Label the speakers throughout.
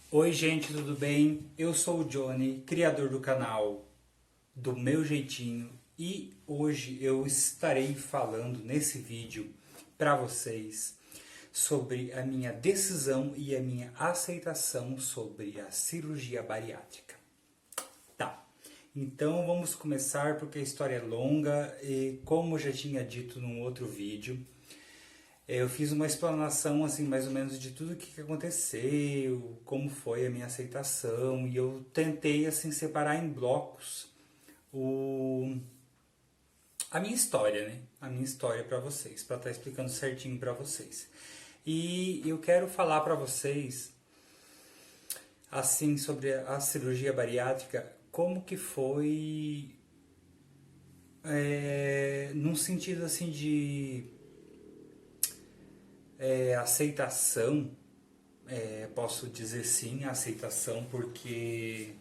Speaker 1: Oi gente, tudo bem? Eu sou o Johnny, criador do canal Do Meu Jeitinho, e hoje eu estarei falando nesse vídeo para vocês sobre a minha decisão e a minha aceitação sobre a cirurgia bariátrica. Tá, então vamos começar porque a história é longa e, como eu já tinha dito num outro vídeo, eu fiz uma explanação, assim, mais ou menos de tudo o que aconteceu, como foi a minha aceitação, e eu tentei, assim, separar em blocos o, a minha história, né? A minha história para vocês, para estar explicando certinho para vocês. E eu quero falar para vocês, assim, sobre a cirurgia bariátrica, como que foi, num sentido, assim, de aceitação. Posso dizer sim, aceitação, porque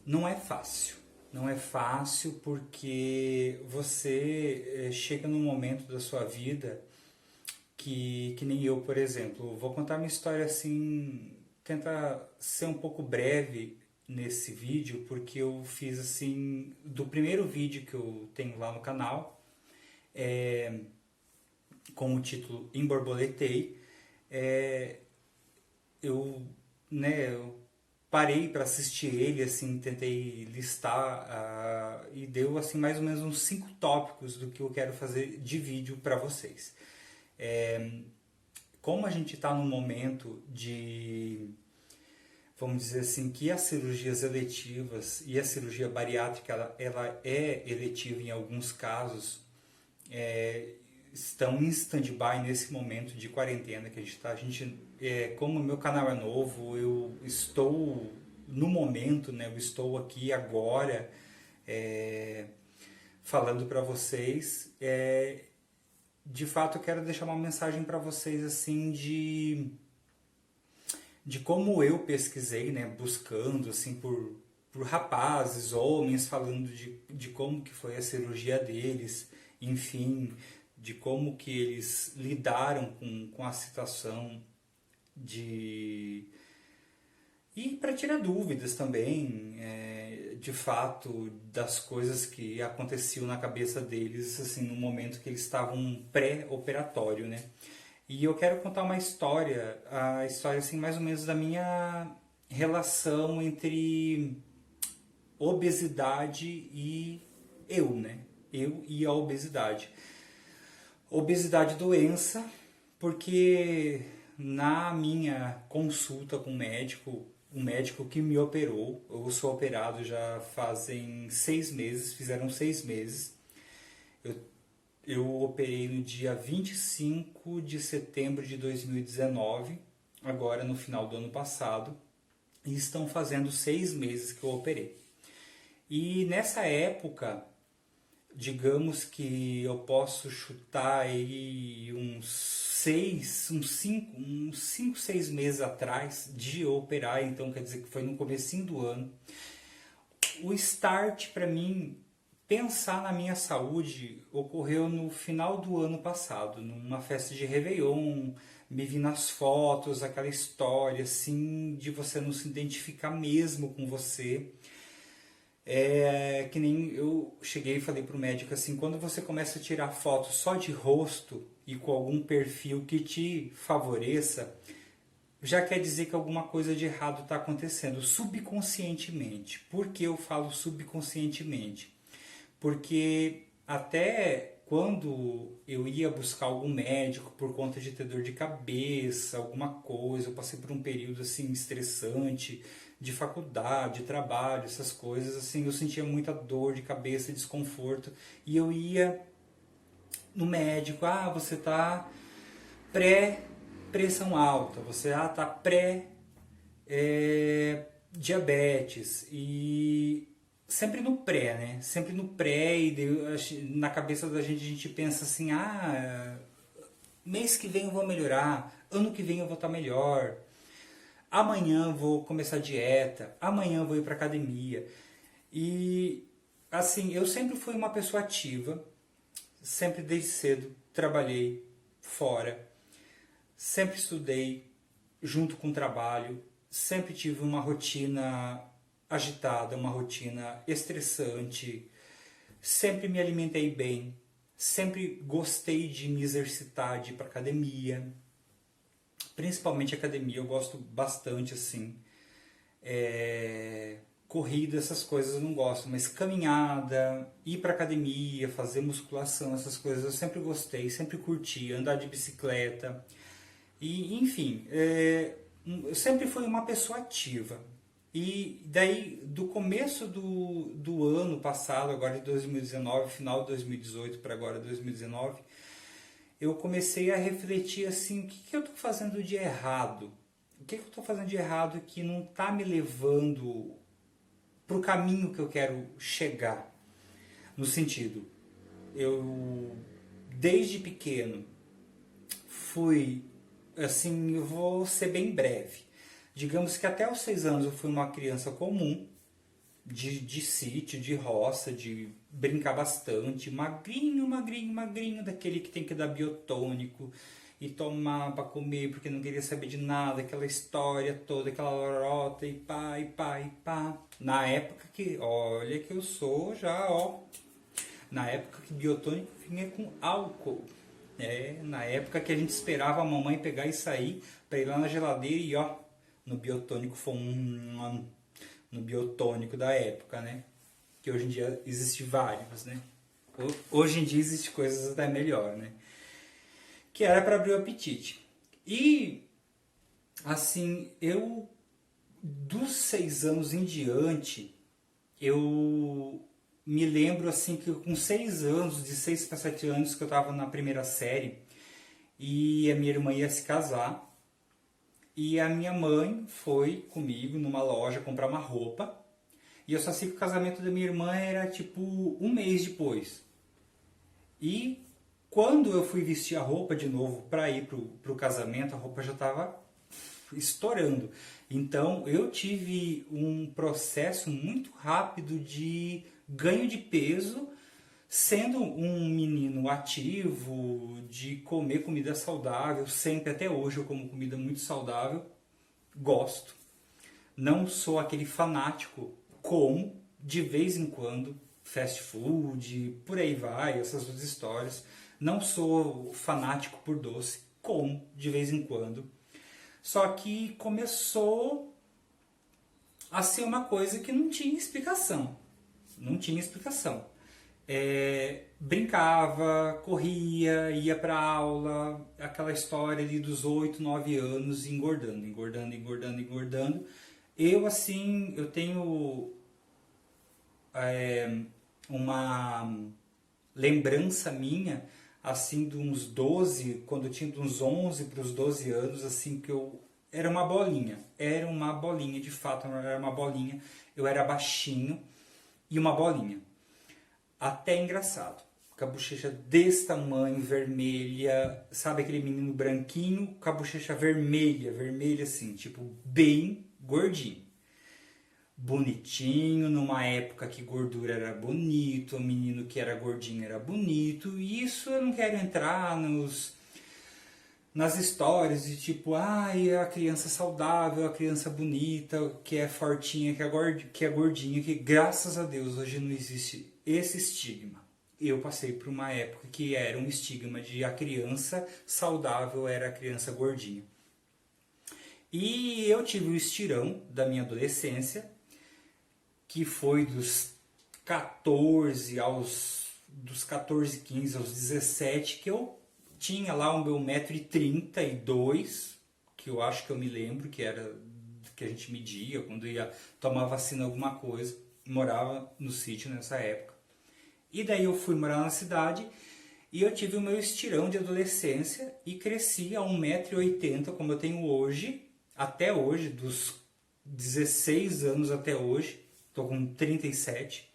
Speaker 1: não é fácil. Não é fácil porque você chega num momento da sua vida que nem eu, por exemplo. Vou contar minha história assim, tentar ser um pouco breve nesse vídeo, porque eu fiz assim, do primeiro vídeo que eu tenho lá no canal, é, com o título Emborboletei, é, eu, eu parei para assistir ele, assim, tentei listar e deu assim mais ou menos uns 5 tópicos do que eu quero fazer de vídeo para vocês. É, como a gente está num momento de, vamos dizer assim, que as cirurgias eletivas e a cirurgia bariátrica ela é eletiva em alguns casos, é, estão em stand-by nesse momento de quarentena que a gente está. Como o meu canal é novo, eu estou no momento, né? Eu estou aqui agora é, falando para vocês. De fato, eu quero deixar uma mensagem para vocês assim de como eu pesquisei, né? Buscando assim por rapazes, homens, falando de como que foi a cirurgia deles, enfim, de como que eles lidaram com a situação de... E para tirar dúvidas também, de fato, das coisas que aconteciam na cabeça deles, assim, no momento que eles estavam pré-operatório, né? E eu quero contar uma história, a história, assim, mais ou menos da minha relação entre obesidade e eu, né? Eu e a obesidade. Obesidade doença, porque na minha consulta com o médico que me operou, eu sou operado já fazem 6 meses, fizeram 6 meses. Eu, eu operei no dia 25 de setembro de 2019, agora no final do ano passado, e estão fazendo 6 meses que eu operei. E nessa época, digamos que eu posso chutar aí uns 5, 6 meses atrás de eu operar, então quer dizer que foi no comecinho do ano. O start para mim pensar na minha saúde ocorreu no final do ano passado, numa festa de Réveillon. Me vi nas fotos, aquela história assim de você não se identificar mesmo com você. É que nem eu cheguei e falei pro médico assim, quando você começa a tirar fotos só de rosto e com algum perfil que te favoreça, já quer dizer que alguma coisa de errado está acontecendo subconscientemente. Por que eu falo subconscientemente? Porque até quando eu ia buscar algum médico por conta de ter dor de cabeça, alguma coisa, eu passei por um período assim estressante de faculdade, de trabalho, essas coisas, assim, eu sentia muita dor de cabeça, desconforto, e eu ia no médico, você tá pré pressão alta, você tá pré diabetes, e sempre no pré, né? Sempre no pré, e na cabeça da gente a gente pensa assim, mês que vem eu vou melhorar, ano que vem eu vou estar melhor, amanhã eu vou começar a dieta, amanhã eu vou ir para academia. E assim, eu sempre fui uma pessoa ativa, sempre desde cedo trabalhei fora, sempre estudei junto com o trabalho, sempre tive uma rotina agitada, uma rotina estressante, sempre me alimentei bem, sempre gostei de me exercitar, de ir para academia, principalmente academia, eu gosto bastante assim. Corrida, essas coisas eu não gosto, mas caminhada, ir para academia, fazer musculação, essas coisas eu sempre gostei, sempre curti, andar de bicicleta, e enfim, eu sempre fui uma pessoa ativa. E daí, do começo do ano passado, agora de 2019, final de 2018 para agora 2019, eu comecei a refletir assim, o que eu estou fazendo de errado? O que eu estou fazendo de errado que não está me levando para o caminho que eu quero chegar? No sentido, eu desde pequeno fui, assim, eu vou ser bem breve. Digamos que até os 6 anos eu fui uma criança comum, de sítio, de roça, de brincar bastante, magrinho, magrinho, magrinho, daquele que tem que dar biotônico e tomar para comer porque não queria saber de nada, aquela história toda, aquela lorota e pá, e pá, e pá. Na época que, olha que eu sou já, ó, na época que biotônico vinha com álcool. Na época que a gente esperava a mamãe pegar e sair para ir lá na geladeira e ó, no biotônico foi no biotônico da época, né? Que hoje em dia existe vários, né? Hoje em dia existe coisas até melhor, né? Que era para abrir o apetite. E assim, eu dos 6 anos em diante, eu me lembro assim que com 6 anos, de 6 para 7 anos, que eu estava na primeira série e a minha irmã ia se casar. E a minha mãe foi comigo numa loja comprar uma roupa. E eu só sei que o casamento da minha irmã era tipo um mês depois. E quando eu fui vestir a roupa de novo para ir pro casamento, a roupa já estava estourando. Então eu tive um processo muito rápido de ganho de peso, sendo um menino ativo, de comer comida saudável, sempre até hoje eu como comida muito saudável, gosto. Não sou aquele fanático, como de vez em quando, fast food, por aí vai, essas outras histórias. Não sou fanático por doce, como de vez em quando. Só que começou a ser uma coisa que não tinha explicação. Não tinha explicação. Brincava, corria, ia para aula, aquela história ali dos 8, 9 anos, engordando, engordando, engordando, engordando. Eu, assim, eu tenho uma lembrança minha, assim, de uns 12, quando eu tinha de uns 11 para os 12 anos, assim, que eu era uma bolinha, de fato, era uma bolinha, eu era baixinho e uma bolinha. Até engraçado, com a bochecha desse tamanho, vermelha, sabe aquele menino branquinho com a bochecha vermelha, vermelha assim, tipo, bem gordinho. Bonitinho, numa época que gordura era bonito, o menino que era gordinho era bonito, e isso eu não quero entrar nas histórias de tipo, ai, a criança saudável, a criança bonita, que é fortinha, que é gordinha, que graças a Deus hoje não existe esse estigma. Eu passei por uma época que era um estigma de a criança saudável era a criança gordinha. E eu tive o estirão da minha adolescência, que foi dos 14, 15 aos 17, que eu tinha lá o meu 1,32 m, que eu acho que eu me lembro, que era que a gente media quando ia tomar vacina alguma coisa. Morava no sítio nessa época. E daí eu fui morar na cidade e eu tive o meu estirão de adolescência e cresci a 1,80 m, como eu tenho hoje, até hoje, dos 16 anos até hoje. Estou com 37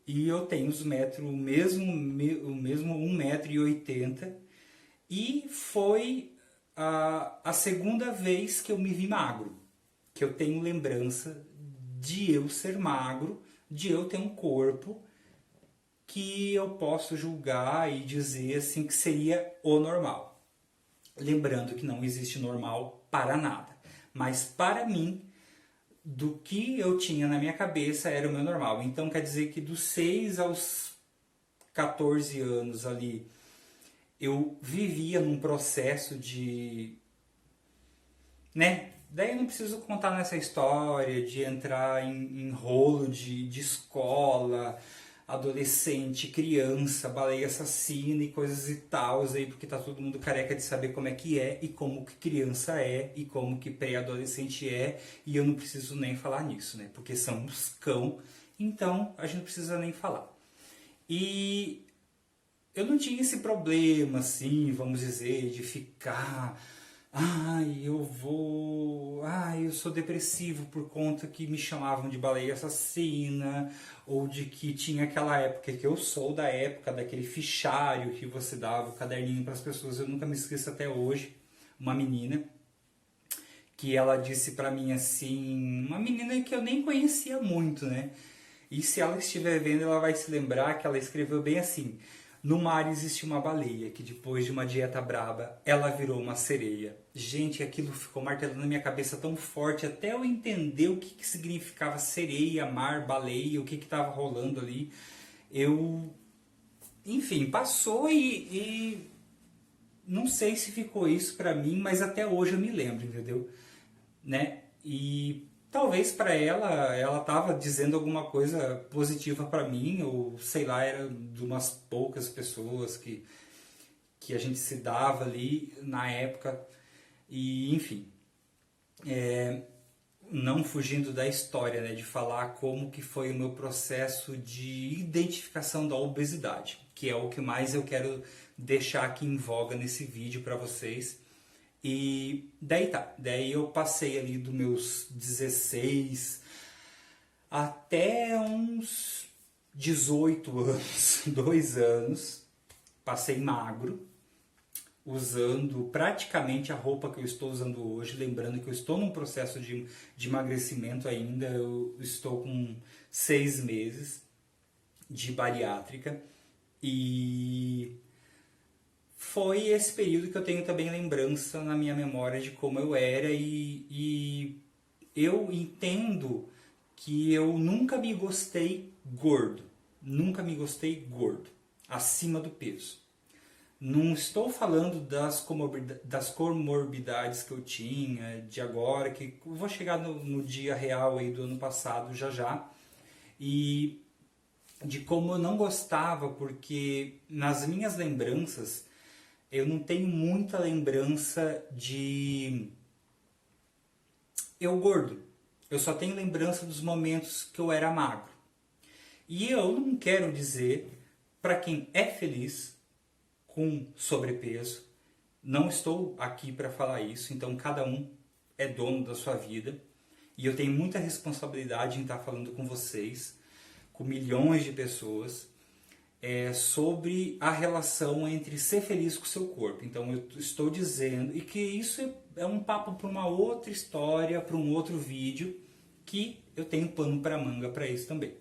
Speaker 1: e eu tenho os metros, o mesmo 1,80 m. E foi a segunda vez que eu me vi magro, que eu tenho lembrança de eu ser magro, de eu ter um corpo que eu posso julgar e dizer assim que seria o normal. Lembrando que não existe normal para nada. Mas para mim, do que eu tinha na minha cabeça era o meu normal. Então quer dizer que dos 6 aos 14 anos ali, eu vivia num processo de, né? Daí eu não preciso contar nessa história de entrar em rolo de escola, adolescente, criança, baleia assassina e coisas e tal, aí, porque tá todo mundo careca de saber como é que é e como que criança é e como que pré-adolescente é, e eu não preciso nem falar nisso, né? Porque somos cão, então a gente não precisa nem falar. E eu não tinha esse problema, assim, vamos dizer, de ficar, eu sou depressivo por conta que me chamavam de baleia assassina, ou de que tinha aquela época, que eu sou da época daquele fichário que você dava o caderninho para as pessoas. Eu nunca me esqueço até hoje, uma menina que ela disse para mim assim, uma menina que eu nem conhecia muito, né? E se ela estiver vendo, ela vai se lembrar que ela escreveu bem assim: no mar existe uma baleia que depois de uma dieta braba, ela virou uma sereia. Gente, aquilo ficou martelando na minha cabeça tão forte até eu entender o que significava sereia, mar, baleia, o que estava rolando ali. Eu, enfim, passou e não sei se ficou isso pra mim, mas até hoje eu me lembro, entendeu? Né? E talvez para ela tava dizendo alguma coisa positiva para mim, ou sei lá, era de umas poucas pessoas que a gente se dava ali na época. E enfim, não fugindo da história, né, de falar como que foi o meu processo de identificação da obesidade, que é o que mais eu quero deixar aqui em voga nesse vídeo para vocês. E daí eu passei ali dos meus 16 até uns 18 anos, 2 anos, passei magro, usando praticamente a roupa que eu estou usando hoje, lembrando que eu estou num processo de emagrecimento ainda, eu estou com 6 meses de bariátrica e foi esse período que eu tenho também lembrança na minha memória de como eu era e eu entendo que eu nunca me gostei gordo, nunca me gostei gordo, acima do peso. Não estou falando das comorbidades que eu tinha, de agora, que eu vou chegar no dia real aí do ano passado já já, e de como eu não gostava, porque nas minhas lembranças eu não tenho muita lembrança de eu gordo. Eu só tenho lembrança dos momentos que eu era magro. E eu não quero dizer para quem é feliz com sobrepeso. Não estou aqui para falar isso, então cada um é dono da sua vida. E eu tenho muita responsabilidade em estar falando com vocês, com milhões de pessoas, sobre a relação entre ser feliz com o seu corpo. Então eu estou dizendo, e que isso é um papo para uma outra história, para um outro vídeo, que eu tenho pano para manga para isso também.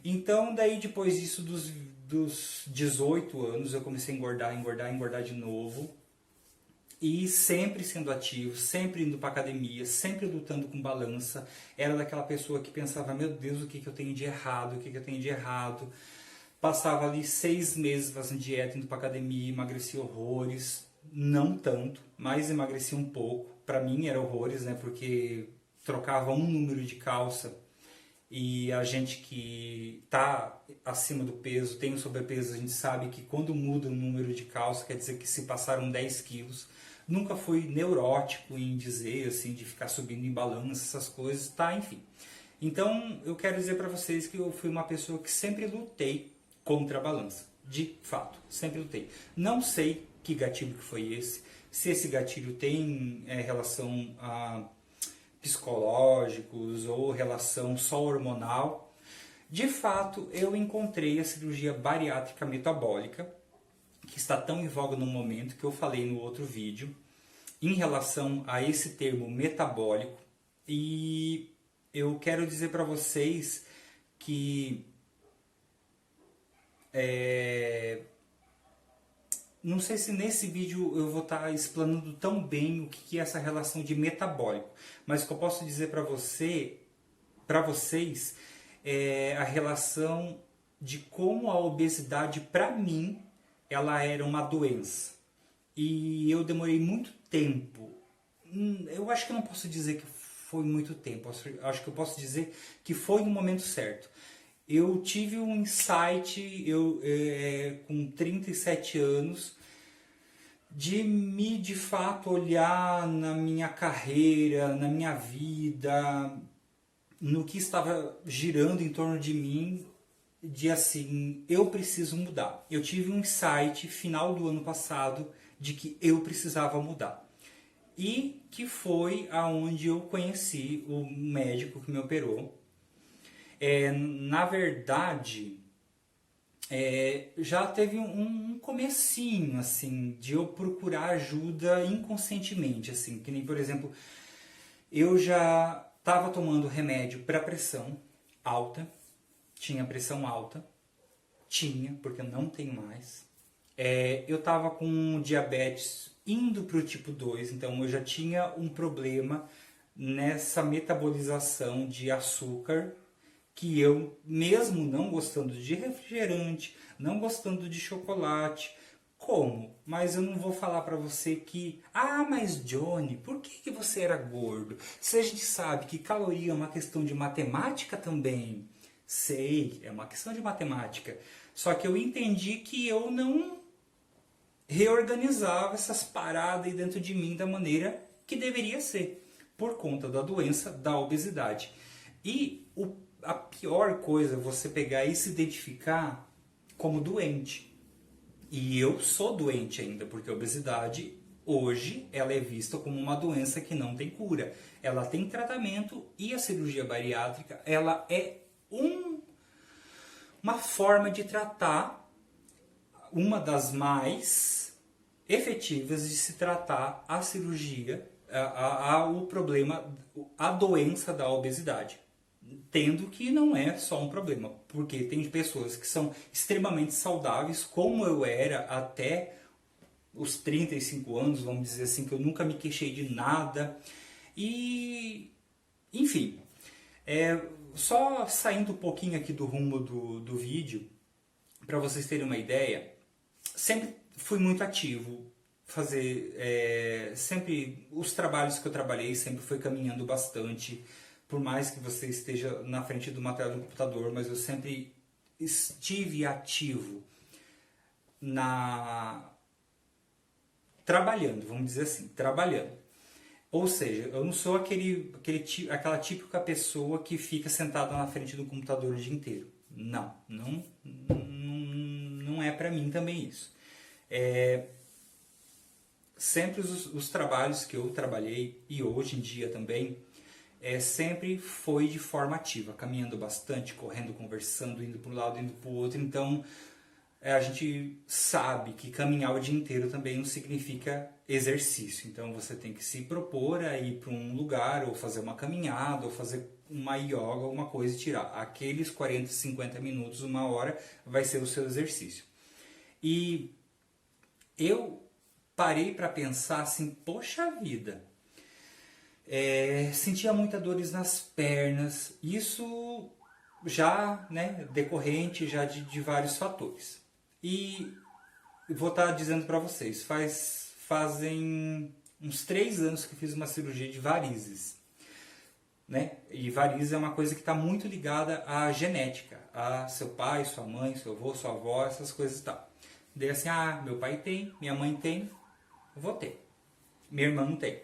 Speaker 1: Então daí depois disso, dos 18 anos, eu comecei a engordar de novo. E sempre sendo ativo, sempre indo para academia, sempre lutando com balança. Era daquela pessoa que pensava, meu Deus, o que eu tenho de errado, o que eu tenho de errado. Passava ali 6 meses fazendo dieta, indo para academia, emagreci horrores. Não tanto, mas emagreci um pouco. Para mim era horrores, né? Porque trocava um número de calça e a gente que está acima do peso, tem o sobrepeso, a gente sabe que quando muda o número de calça, quer dizer que se passaram 10 quilos. Nunca fui neurótico em dizer, assim, de ficar subindo em balança, essas coisas, tá? Enfim. Então, eu quero dizer para vocês que eu fui uma pessoa que sempre lutei contra a balança. De fato, sempre lutei. Não sei que gatilho que foi esse, se esse gatilho tem relação a psicológicos ou relação só hormonal. De fato, eu encontrei a cirurgia bariátrica metabólica, que está tão em voga no momento, que eu falei no outro vídeo, em relação a esse termo metabólico. E eu quero dizer para vocês que não sei se nesse vídeo eu vou estar explanando tão bem o que é essa relação de metabólico, mas o que eu posso dizer para vocês, é a relação de como a obesidade, para mim, ela era uma doença. E eu demorei muito tempo, eu acho que eu não posso dizer que foi muito tempo, acho que eu posso dizer que foi no momento certo. Eu tive um insight, com 37 anos, de fato olhar na minha carreira, na minha vida, no que estava girando em torno de mim, de assim, eu preciso mudar. Eu tive um insight final do ano passado de que eu precisava mudar. E que foi aonde eu conheci o médico que me operou. Na verdade, já teve um comecinho, assim, de eu procurar ajuda inconscientemente, assim, que nem, por exemplo, eu já estava tomando remédio para pressão alta, tinha pressão alta, porque eu não tenho mais. Eu estava com diabetes indo para o tipo 2, então eu já tinha um problema nessa metabolização de açúcar, que eu, mesmo não gostando de refrigerante, não gostando de chocolate, como? Mas eu não vou falar para você que, mas Johnny, por que você era gordo? Se a gente sabe que caloria é uma questão de matemática também, sei, é uma questão de matemática, só que eu entendi que eu não reorganizava essas paradas aí dentro de mim da maneira que deveria ser, por conta da doença da obesidade. E a pior coisa é você pegar e se identificar como doente. E eu sou doente ainda, porque a obesidade hoje ela é vista como uma doença que não tem cura. Ela tem tratamento e a cirurgia bariátrica ela é uma forma de tratar, uma das mais efetivas de se tratar a cirurgia, o problema, a doença da obesidade. Tendo que não é só um problema, porque tem pessoas que são extremamente saudáveis, como eu era até os 35 anos, vamos dizer assim, que eu nunca me queixei de nada. E, enfim, só saindo um pouquinho aqui do rumo do vídeo, para vocês terem uma ideia, sempre fui muito ativo, sempre os trabalhos que eu trabalhei sempre foi caminhando bastante, por mais que você esteja na frente de uma tela do computador, mas eu sempre estive ativo trabalhando, vamos dizer assim, trabalhando. Ou seja, eu não sou aquela típica pessoa que fica sentada na frente do computador o dia inteiro. Não é para mim também isso. Sempre os trabalhos que eu trabalhei, e hoje em dia também, sempre foi de forma ativa, caminhando bastante, correndo, conversando, indo para um lado, indo para o outro. Então, a gente sabe que caminhar o dia inteiro também não significa exercício. Então, você tem que se propor a ir para um lugar, ou fazer uma caminhada, ou fazer uma yoga, alguma coisa, e tirar aqueles 40, 50 minutos, uma hora, vai ser o seu exercício. E eu parei para pensar assim, poxa vida, sentia muitas dores nas pernas, isso já, né, decorrente já de vários fatores. E vou estar dizendo para vocês, fazem uns 3 anos que eu fiz uma cirurgia de varizes, né? E varizes é uma coisa que está muito ligada à genética, a seu pai, sua mãe, seu avô, sua avó, essas coisas e tal. Daí assim, meu pai tem, minha mãe tem, eu vou ter. Minha irmã não tem.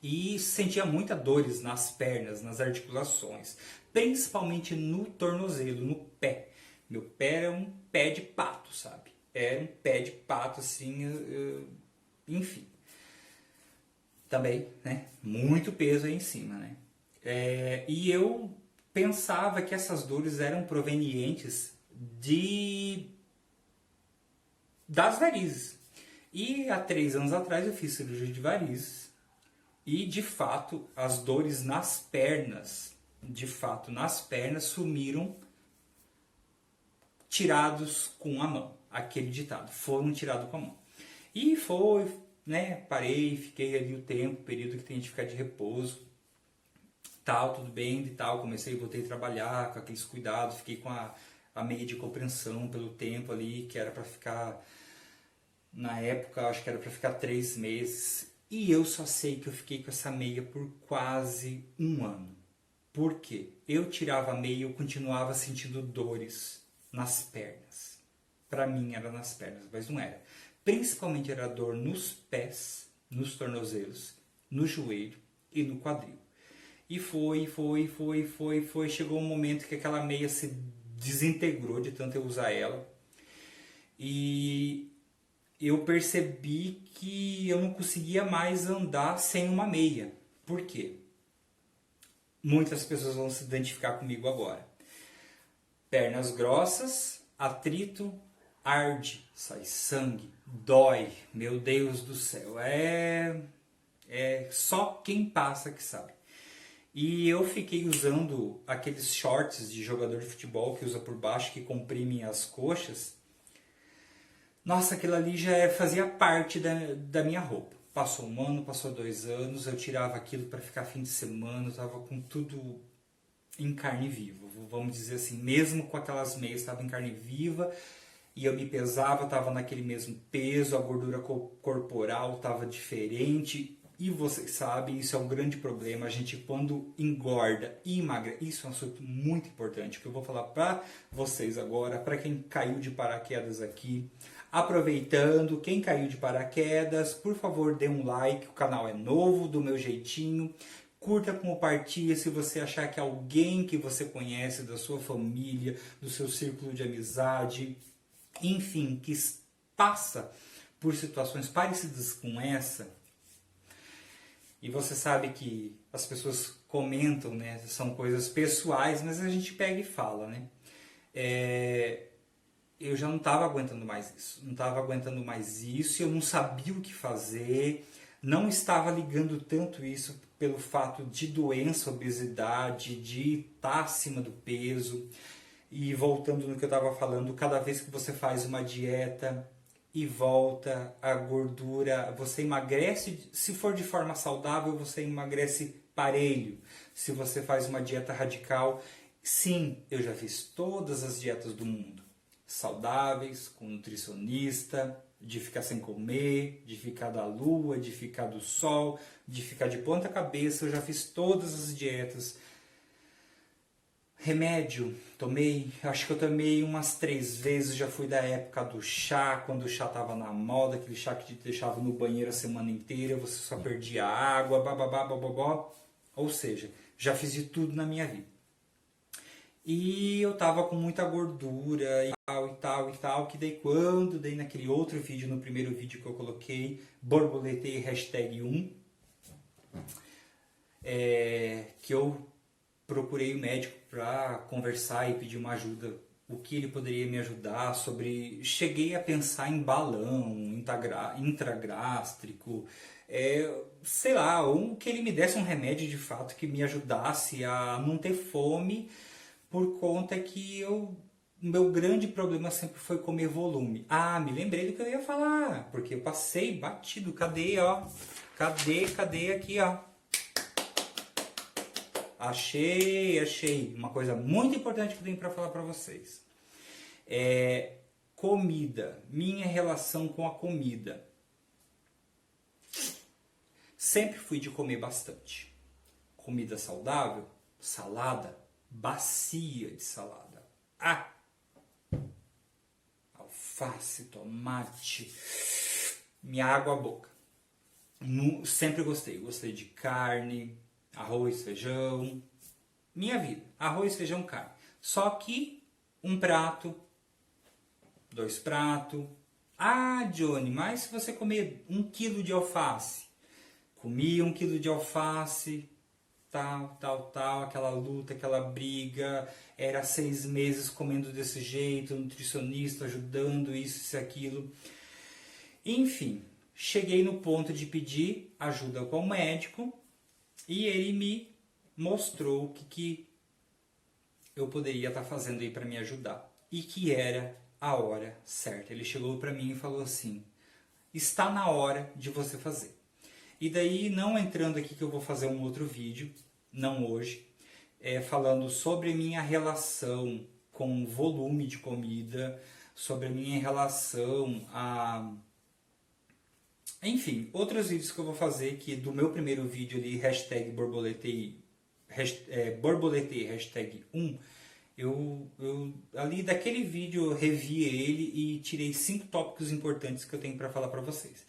Speaker 1: E sentia muitas dores nas pernas, nas articulações, principalmente no tornozelo, no pé. Meu pé era um pé de pato, sabe? Era um pé de pato, assim, enfim. Também, né? Muito peso aí em cima, né? E eu pensava que essas dores eram provenientes das varizes. E há 3 anos atrás eu fiz cirurgia de varizes. E, de fato, as dores nas pernas, sumiram, tirados com a mão. aquele ditado, foram tirados com a mão. E foi, né, parei, fiquei ali o tempo, período que tem de ficar de repouso, tal, tudo bem e tal, voltei a trabalhar com aqueles cuidados, fiquei com a meia de compreensão pelo tempo ali, que era para ficar, na época, acho que era para ficar 3 meses, e eu só sei que eu fiquei com essa meia por quase 1 ano. Por quê? Eu tirava a meia e eu continuava sentindo dores nas pernas. Para mim era nas pernas, mas não era. Principalmente era dor nos pés, nos tornozelos, no joelho e no quadril. E foi. Chegou um momento que aquela meia se desintegrou de tanto eu usar ela. E eu percebi que eu não conseguia mais andar sem uma meia. Por quê? Muitas pessoas vão se identificar comigo agora. Pernas grossas, atrito, arde, sai sangue, dói. Meu Deus do céu, é só quem passa que sabe. E eu fiquei usando aqueles shorts de jogador de futebol que usa por baixo, que comprimem as coxas. Nossa, aquilo ali já fazia parte da minha roupa. Passou 1 ano, passou 2 anos, eu tirava aquilo para ficar fim de semana, eu tava com tudo em carne viva, vamos dizer assim, mesmo com aquelas meias, estava em carne viva, e eu me pesava, estava naquele mesmo peso, a gordura corporal estava diferente, e vocês sabem, isso é um grande problema, a gente quando engorda e emagrece, isso é um assunto muito importante, que eu vou falar para vocês agora, para quem caiu de paraquedas aqui. Aproveitando, quem caiu de paraquedas, por favor dê um like, o canal é novo, do meu jeitinho. Curta, compartilhe se você achar que alguém que você conhece, da sua família, do seu círculo de amizade, enfim, que passa por situações parecidas com essa. E você sabe que as pessoas comentam, né, são coisas pessoais, mas a gente pega e fala, né? Eu já não estava aguentando mais isso, eu não sabia o que fazer, não estava ligando tanto isso pelo fato de doença, obesidade, de estar acima do peso. E voltando no que eu estava falando, cada vez que você faz uma dieta e volta a gordura, você emagrece, se for de forma saudável, você emagrece parelho. Se você faz uma dieta radical, sim, eu já fiz todas as dietas do mundo. Saudáveis, com nutricionista, de ficar sem comer, de ficar da lua, de ficar do sol, de ficar de ponta cabeça, eu já fiz todas as dietas. Remédio, acho que eu tomei umas 3 vezes, já fui da época do chá, quando o chá estava na moda, aquele chá que te deixava no banheiro a semana inteira, você só perdia água, bababá. Ou seja, já fiz de tudo na minha vida. E eu tava com muita gordura e tal, que daí quando dei naquele outro vídeo, no primeiro vídeo que eu coloquei, borboletei #1, que eu procurei o médico para conversar e pedir uma ajuda, o que ele poderia me ajudar sobre... Cheguei a pensar em balão, intragástrico, sei lá, que ele me desse um remédio de fato que me ajudasse a não ter fome, por conta que meu grande problema sempre foi comer volume. Ah, me lembrei do que eu ia falar, porque eu passei batido. Cadê, ó? Cadê aqui, ó? Achei. Uma coisa muito importante que eu tenho para falar para vocês. Comida. Minha relação com a comida. Sempre fui de comer bastante. Comida saudável, salada, bacia de salada. Alface, tomate, me água a boca. Sempre gostei de carne, arroz, feijão, minha vida, arroz, feijão, carne. Só que 1 prato, 2 pratos. Johnny, mas se você comer 1 quilo de alface, comia 1 quilo de alface, tal, aquela luta, aquela briga, era 6 meses comendo desse jeito, nutricionista ajudando, isso, aquilo. Enfim, cheguei no ponto de pedir ajuda com o médico e ele me mostrou o que eu poderia estar fazendo aí para me ajudar. E que era a hora certa. Ele chegou para mim e falou assim: está na hora de você fazer. E daí, não entrando aqui que eu vou fazer um outro vídeo, não hoje, falando sobre a minha relação com o volume de comida, sobre a minha relação a... Enfim, outros vídeos que eu vou fazer, que do meu primeiro vídeo ali, hashtag borboletei, borboletei hashtag 1, eu ali daquele vídeo eu revi ele e tirei 5 tópicos importantes que eu tenho para falar para vocês.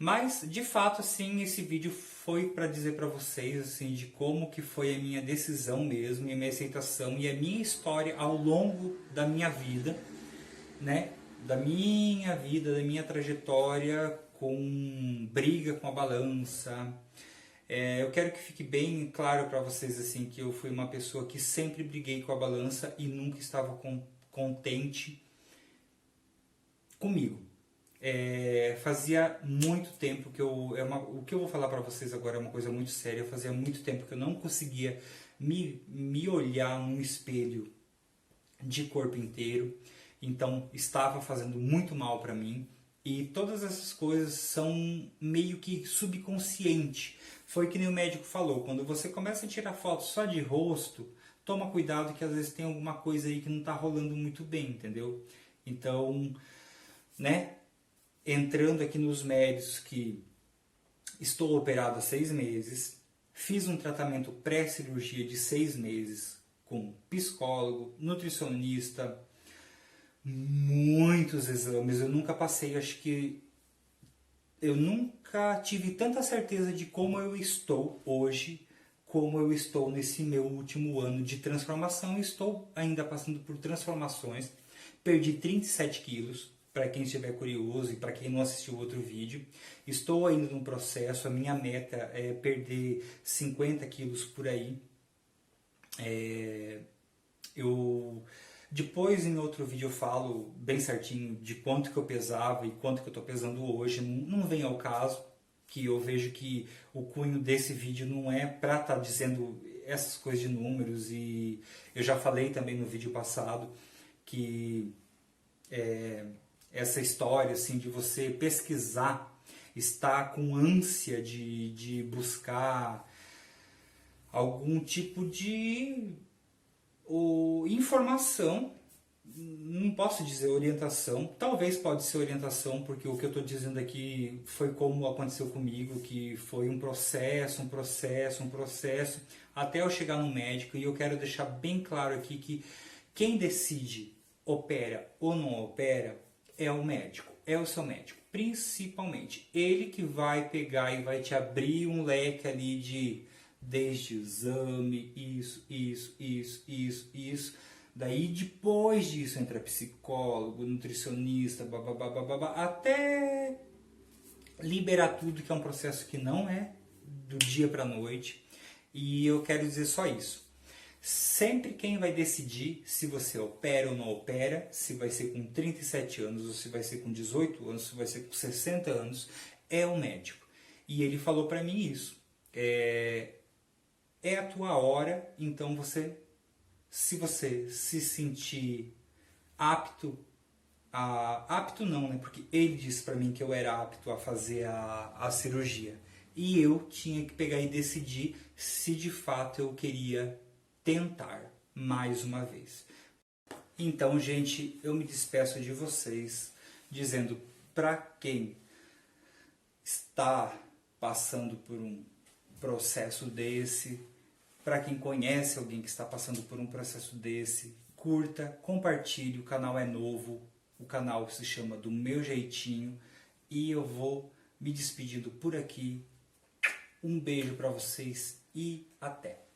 Speaker 1: Mas, de fato, assim, esse vídeo foi para dizer para vocês, assim, de como que foi a minha decisão mesmo, e a minha aceitação, e a minha história ao longo da minha vida, né? Da minha trajetória com briga com a balança. Eu quero que fique bem claro para vocês, assim, que eu fui uma pessoa que sempre briguei com a balança e nunca estava contente comigo. Fazia muito tempo que o que eu vou falar para vocês agora é uma coisa muito séria. Fazia muito tempo que eu não conseguia me olhar num espelho de corpo inteiro, então estava fazendo muito mal para mim, e todas essas coisas são meio que subconsciente. Foi que nem o médico falou: quando você começa a tirar foto só de rosto, toma cuidado que às vezes tem alguma coisa aí que não está rolando muito bem, entendeu? Então, né? Entrando aqui nos méritos, que estou operado há 6 meses, fiz um tratamento pré-cirurgia de 6 meses com psicólogo, nutricionista, muitos exames. Eu nunca passei, acho que eu nunca tive tanta certeza de como eu estou hoje, como eu estou nesse meu último ano de transformação. Estou ainda passando por transformações. Perdi 37 quilos. Para quem estiver curioso e para quem não assistiu outro vídeo, estou ainda no processo. A minha meta é perder 50 quilos por aí. Depois, em outro vídeo, eu falo bem certinho de quanto que eu pesava e quanto que eu estou pesando hoje. Não vem ao caso, que eu vejo que o cunho desse vídeo não é para estar dizendo essas coisas de números. E eu já falei também no vídeo passado que essa história assim, de você pesquisar, estar com ânsia de buscar algum tipo de informação, não posso dizer orientação, talvez pode ser orientação, porque o que eu estou dizendo aqui foi como aconteceu comigo, que foi um processo, até eu chegar no médico. E eu quero deixar bem claro aqui que quem decide opera ou não opera é o médico, é o seu médico, principalmente. Ele que vai pegar e vai te abrir um leque ali desde exame, isso. Daí depois disso entra psicólogo, nutricionista, babá, até liberar tudo, que é um processo que não é do dia para a noite. E eu quero dizer só isso. Sempre quem vai decidir se você opera ou não opera, se vai ser com 37 anos, ou se vai ser com 18 anos, se vai ser com 60 anos, é o médico. E ele falou para mim isso. É a tua hora, então se você se sentir apto, apto não, né? Porque ele disse para mim que eu era apto a fazer a cirurgia. E eu tinha que pegar e decidir se de fato eu queria tentar mais uma vez. Então, gente, eu me despeço de vocês dizendo para quem está passando por um processo desse, para quem conhece alguém que está passando por um processo desse, curta, compartilhe. O canal é novo, o canal se chama Do Meu Jeitinho, e eu vou me despedindo por aqui. Um beijo para vocês e até!